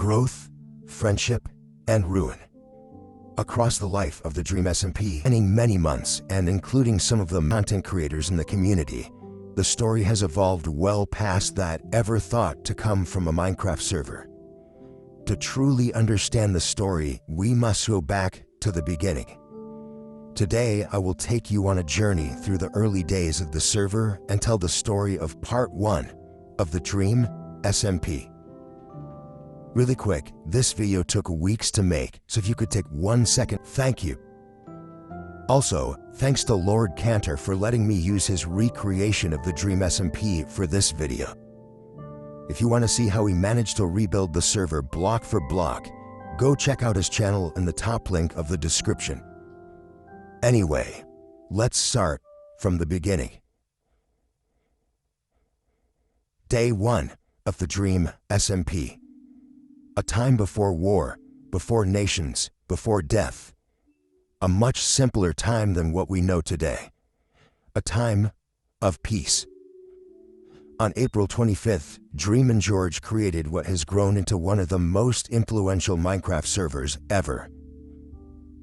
growth, friendship, and ruin. Across the life of the Dream SMP, spanning many months and including some of the content creators in the community, the story has evolved well past that ever thought to come from a Minecraft server. To truly understand the story, we must go back to the beginning. Today, I will take you on a journey through the early days of the server and tell the story of Part 1 of the Dream SMP. Really quick, this video took weeks to make, so if you could take 1 second, thank you. Also, thanks to Lord Cantor for letting me use his recreation of the Dream SMP for this video. If you want to see how he managed to rebuild the server block for block, go check out his channel in the top link of the description. Anyway, let's start from the beginning. Day 1 of the Dream SMP. A time before war, before nations, before death. A much simpler time than what we know today. A time of peace. On April 25th, Dream and George created what has grown into one of the most influential Minecraft servers ever.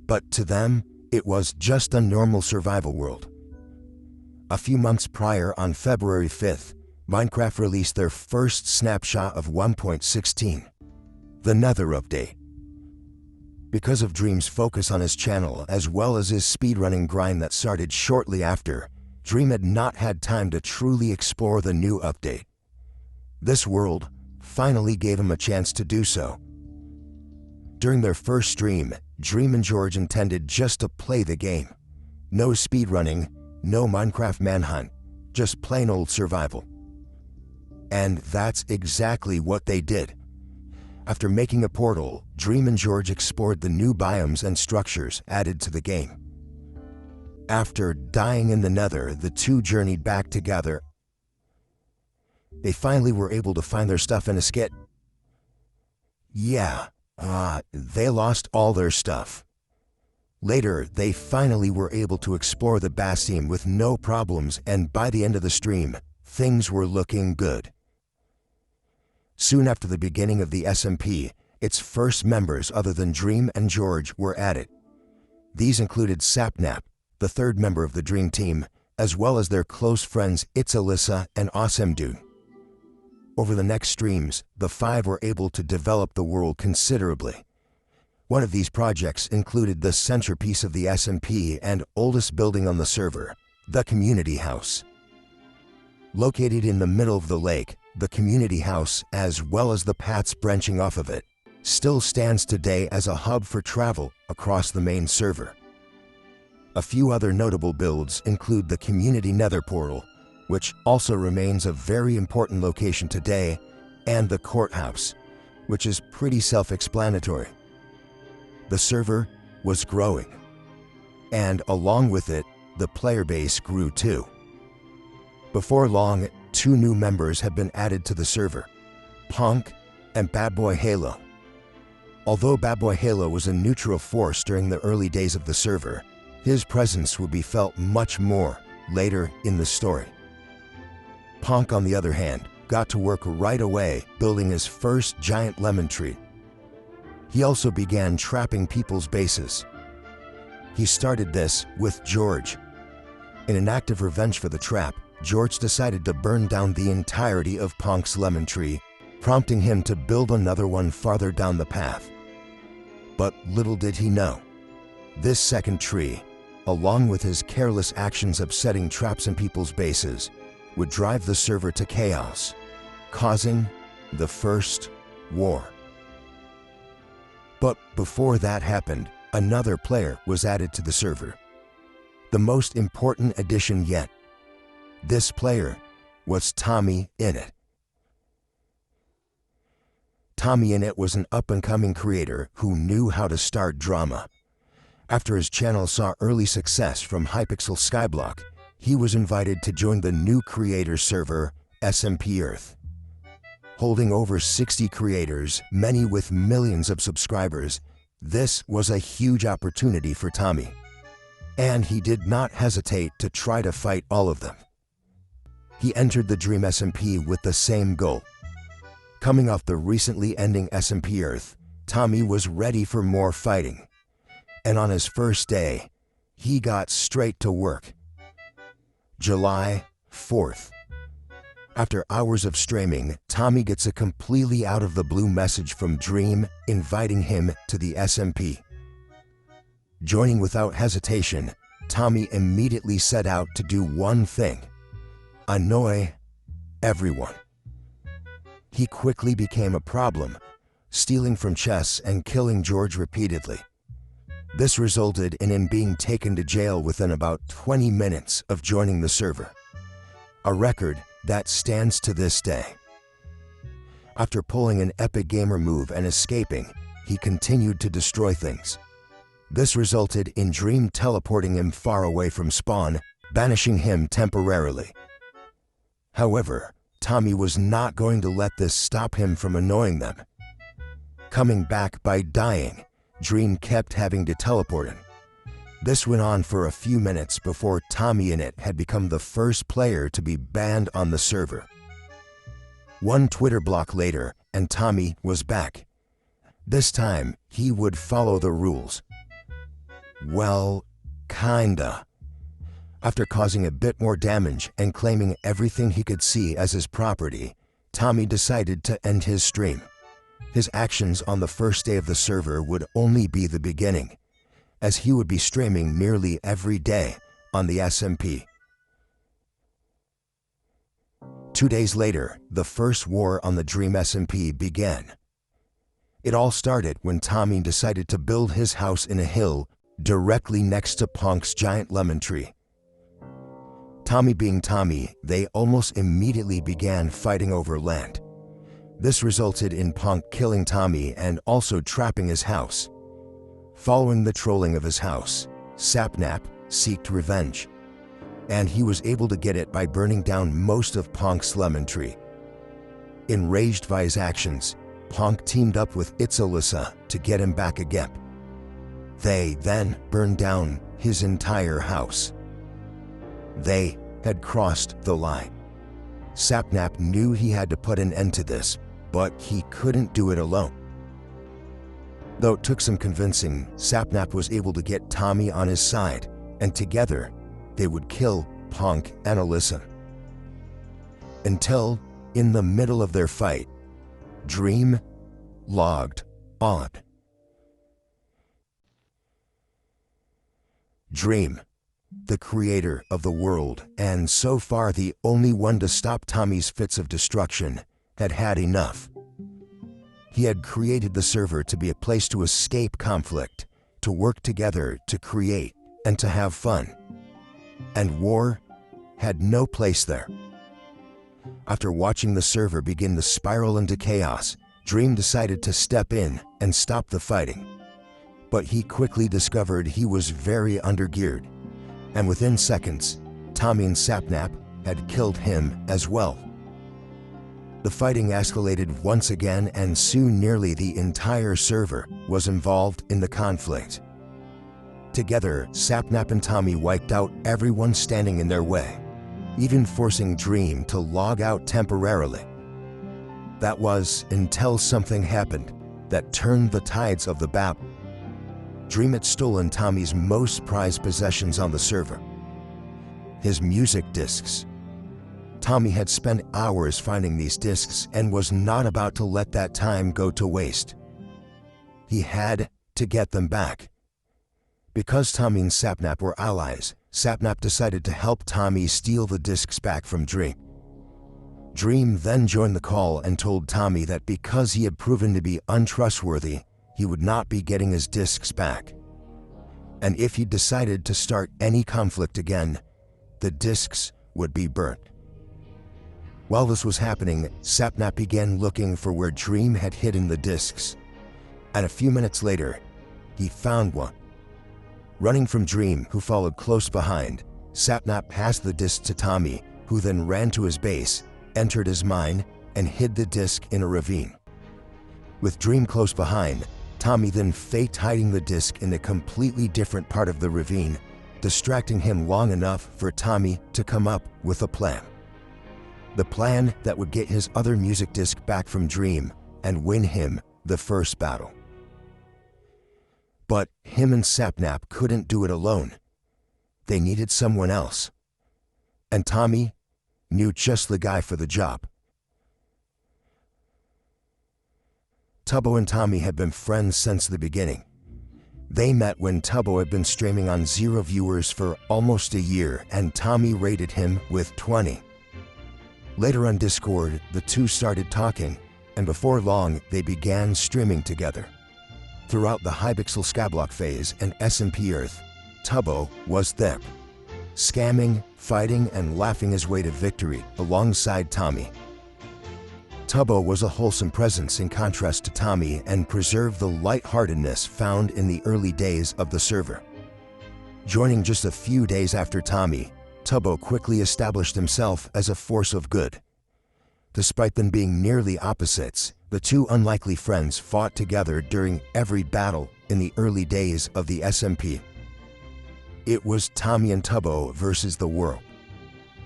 But to them, it was just a normal survival world. A few months prior, on February 5th, Minecraft released their first snapshot of 1.16, the Nether update. Because of Dream's focus on his channel as well as his speedrunning grind that started shortly after, Dream had not had time to truly explore the new update. This world finally gave him a chance to do so. During their first stream, Dream and George intended just to play the game. No speedrunning, no Minecraft manhunt, just plain old survival. And that's exactly what they did. After making a portal, Dream and George explored the new biomes and structures added to the game. After dying in the Nether, the two journeyed back together. They finally were able to find their stuff in a skit. Yeah, they lost all their stuff. Later, they finally were able to explore the Bastion with no problems, and by the end of the stream, things were looking good. Soon after the beginning of the SMP, its first members other than Dream and George were added. These included Sapnap, the third member of the Dream team, as well as their close friends It's Alyssa and Awesome Dude. Over the next streams, the five were able to develop the world considerably. One of these projects included the centerpiece of the SMP and oldest building on the server, the Community House. Located in the middle of the lake, the Community House, as well as the paths branching off of it, still stands today as a hub for travel across the main server. A few other notable builds include the Community Nether Portal, which also remains a very important location today, and the Courthouse, which is pretty self-explanatory. The server was growing, and along with it, the player base grew too. Before long, 2 new members had been added to the server, Punk and Bad Boy Halo. Although Bad Boy Halo was a neutral force during the early days of the server, his presence would be felt much more later in the story. Punk, on the other hand, got to work right away building his first giant lemon tree. He also began trapping people's bases. He started this with George. In an act of revenge for the trap, George decided to burn down the entirety of Punk's lemon tree, prompting him to build another one farther down the path. But little did he know, this second tree, along with his careless actions of setting traps in people's bases, would drive the server to chaos, causing the first war. But before that happened, another player was added to the server. The most important addition yet. This player was TommyInnit. TommyInnit was an up-and-coming creator who knew how to start drama. After his channel saw early success from Hypixel Skyblock, he was invited to join the new creator server, SMP Earth. Holding over 60 creators, many with millions of subscribers, this was a huge opportunity for Tommy. And he did not hesitate to try to fight all of them. He entered the Dream SMP with the same goal: Coming off the recently ending SMP Earth, Tommy was ready for more fighting. And on his first day, he got straight to work. July 4th. After hours of streaming, Tommy gets a completely out of the blue message from Dream inviting him to the SMP. Joining without hesitation, Tommy immediately set out to do one thing: annoy everyone. He quickly became a problem, stealing from Chess and killing George repeatedly. This resulted in him being taken to jail within about 20 minutes of joining the server, a record that stands to this day. After pulling an epic gamer move and escaping, he continued to destroy things. This resulted in Dream teleporting him far away from spawn, banishing him temporarily. However, Tommy was not going to let this stop him from annoying them. Coming back by dying, Dream kept having to teleport him. This went on for a few minutes before TommyInnit had become the first player to be banned on the server. One Twitter block later, and Tommy was back. This time, he would follow the rules. Well, kinda. After causing a bit more damage and claiming everything he could see as his property, Tommy decided to end his stream. His actions on the first day of the server would only be the beginning, as he would be streaming nearly every day on the SMP. 2 days later, the first war on the Dream SMP began. It all started when Tommy decided to build his house in a hill directly next to Punk's giant lemon tree. Tommy being Tommy, they almost immediately began fighting over land. This resulted in Punk killing Tommy and also trapping his house. Following the trolling of his house, Sapnap sought revenge, and he was able to get it by burning down most of Punk's lemon tree. Enraged by his actions, Punk teamed up with Itzalissa to get him back again. They then burned down his entire house. They had crossed the line. Sapnap knew he had to put an end to this, but he couldn't do it alone. Though it took some convincing, Sapnap was able to get Tommy on his side, and together, they would kill Punk and Alyssa. Until, in the middle of their fight, Dream logged on. Dream, the creator of the world, and so far the only one to stop Tommy's fits of destruction, had had enough. He had created the server to be a place to escape conflict, to work together, to create, and to have fun. And war had no place there. After watching the server begin to spiral into chaos, Dream decided to step in and stop the fighting. But he quickly discovered he was very undergeared, and within seconds, Tommy and Sapnap had killed him as well. The fighting escalated once again, and soon nearly the entire server was involved in the conflict. Together, Sapnap and Tommy wiped out everyone standing in their way, even forcing Dream to log out temporarily. That was until something happened that turned the tides of the battle. Dream had stolen Tommy's most prized possessions on the server: his music discs. Tommy had spent hours finding these discs and was not about to let that time go to waste. He had to get them back. Because Tommy and Sapnap were allies, Sapnap decided to help Tommy steal the discs back from Dream. Dream then joined the call and told Tommy that because he had proven to be untrustworthy, he would not be getting his discs back. And if he decided to start any conflict again, the discs would be burnt. While this was happening, Sapnap began looking for where Dream had hidden the discs, and a few minutes later, he found one. Running from Dream, who followed close behind, Sapnap passed the disc to Tommy, who then ran to his base, entered his mine, and hid the disc in a ravine. With Dream close behind, Tommy then faked hiding the disc in a completely different part of the ravine, distracting him long enough for Tommy to come up with a plan. the plan that would get his other music disc back from Dream and win him the first battle. But him and Sapnap couldn't do it alone. They needed someone else. And Tommy knew just the guy for the job. Tubbo and Tommy had been friends since the beginning. They met when Tubbo had been streaming on 0 viewers for almost a year, and Tommy rated him with 20. Later on Discord, the two started talking, and before long, they began streaming together. Throughout the Hypixel Skyblock phase and SMP Earth, Tubbo was there, scamming, fighting, and laughing his way to victory alongside Tommy. Tubbo was a wholesome presence in contrast to Tommy and preserved the lightheartedness found in the early days of the server. Joining just a few days after Tommy, Tubbo quickly established himself as a force of good. Despite them being nearly opposites, the two unlikely friends fought together during every battle in the early days of the SMP. It was Tommy and Tubbo versus the world.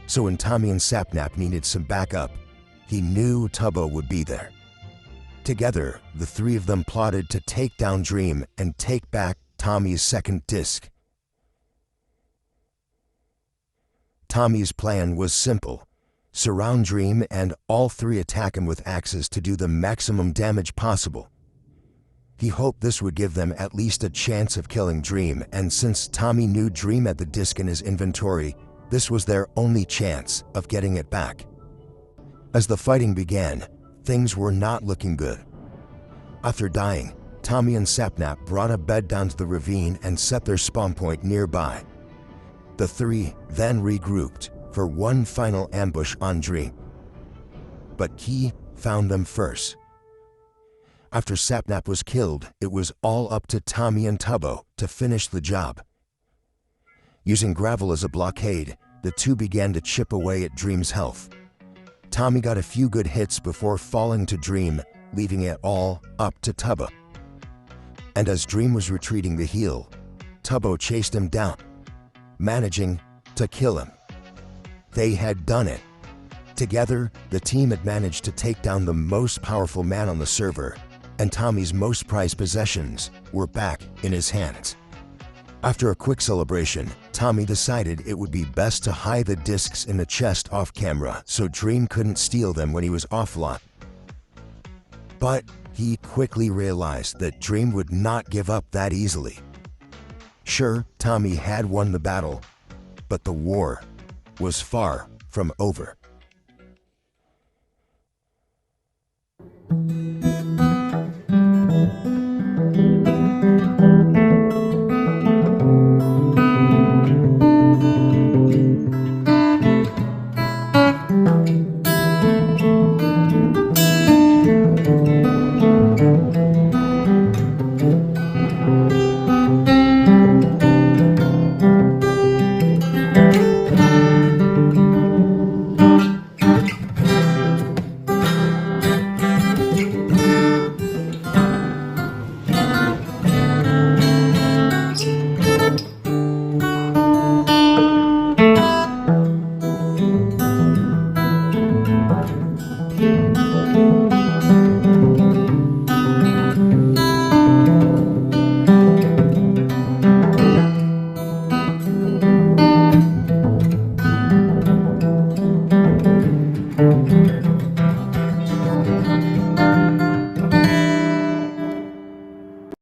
So when Tommy and Sapnap needed some backup, he knew Tubbo would be there. Together, the three of them plotted to take down Dream and take back Tommy's second disc. Tommy's plan was simple: surround Dream and all three attack him with axes to do the maximum damage possible. He hoped this would give them at least a chance of killing Dream, and since Tommy knew Dream had the disc in his inventory, this was their only chance of getting it back. As the fighting began, things were not looking good. After dying, Tommy and Sapnap brought a bed down to the ravine and set their spawn point nearby. The three then regrouped for one final ambush on Dream. But Key found them first. After Sapnap was killed, it was all up to Tommy and Tubbo to finish the job. Using gravel as a blockade, the two began to chip away at Dream's health. Tommy got a few good hits before falling to Dream, leaving it all up to Tubbo. And as Dream was retreating to heal, Tubbo chased him down, managing to kill him. They had done it. Together, the team had managed to take down the most powerful man on the server, and Tommy's most prized possessions were back in his hands. After a quick celebration, Tommy decided it would be best to hide the discs in a chest off camera so Dream couldn't steal them when he was offline. But he quickly realized that Dream would not give up that easily. Sure, Tommy had won the battle, but the war was far from over.